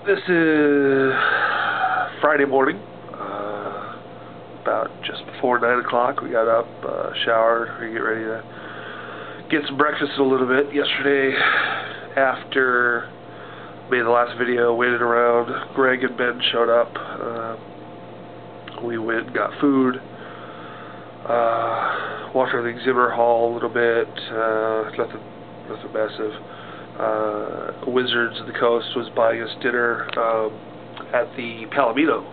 This is Friday morning, about just before 9 o'clock. We got up, showered, we get ready to get some breakfast in a little bit. Yesterday, after made the last video, waited around, Greg and Ben showed up. We went and got food, walked around the exhibitor hall a little bit, nothing massive. Wizards of the Coast was buying us dinner at the Palomino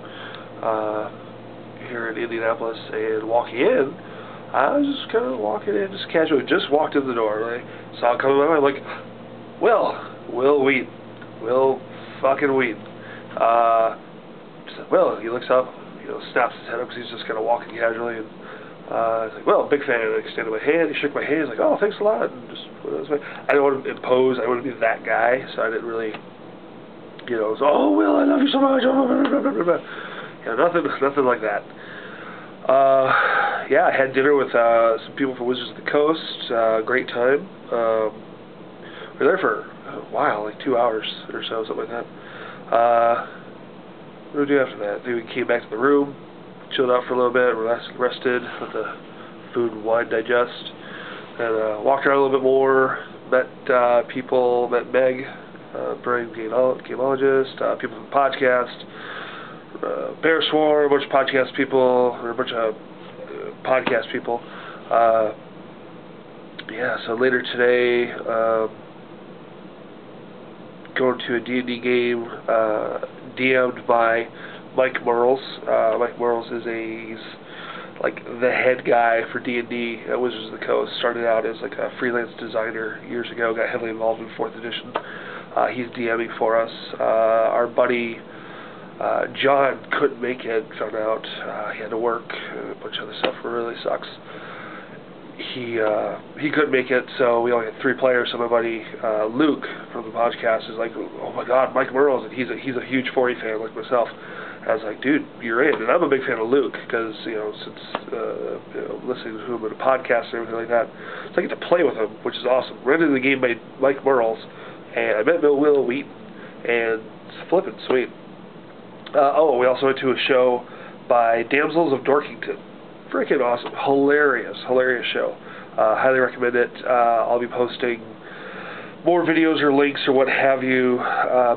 here in Indianapolis, and walking in, I was just kind of walking in, just casually, just walked in the door, right? Saw it coming by, I'm like, Will Wheaton, Will fucking Wheaton. Will, he looks up, snaps his head up because he's just kind of walking casually, and I was like, well, big fan. I extended my hand. He shook my hand. He's like, oh, thanks a lot. And just put it this way. I didn't want to impose. I wouldn't be that guy, so I didn't really, so, oh, Will, I love you so much. Nothing like that. Yeah, I had dinner with some people from Wizards of the Coast. Great time. We were there for a while, like 2 hours or so, something like that. What did we do after that? Then we came back to the room, chilled out for a little bit, rested, let the food and wine digest, and walked around a little bit more, met people, met Meg, brain gameologist, people from the podcast, Bear Swarm, a bunch of podcast people, or a bunch of podcast people. Yeah, so later today, going to a D&D game, DM'd by Mike Merles. Mike Merles is he's like the head guy for D&D at Wizards of the Coast. Started out as like a freelance designer years ago, got heavily involved in 4th edition. He's DMing for us. Our buddy John couldn't make it, found out he had to work, a bunch of other stuff really sucks. He couldn't make it, so we only had 3 players. So my buddy Luke from the podcast is like, oh my god, Mike Merles, and he's a huge 4E fan like myself. I was like, dude, you're in. And I'm a big fan of Luke because, since listening to him in a podcast and everything like that, so I get to play with him, which is awesome. Ran into the game by Mike Merles, and I met Will Wheaton, and it's flippin' sweet. We also went to a show by Damsels of Dorkington. Freaking awesome. Hilarious show. Highly recommend it. I'll be posting more videos or links or what have you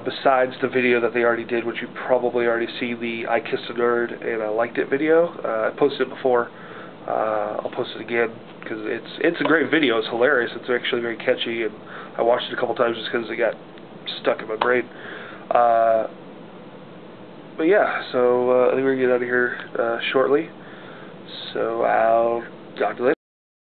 besides the video that they already did, which you've probably already seen, the I Kissed a Nerd and I Liked It video. I posted it before. I'll post it again because it's a great video. It's hilarious. It's actually very catchy, and I watched it a couple times just because it got stuck in my brain. But yeah, so I think we're going to get out of here shortly. So I'll talk to you later.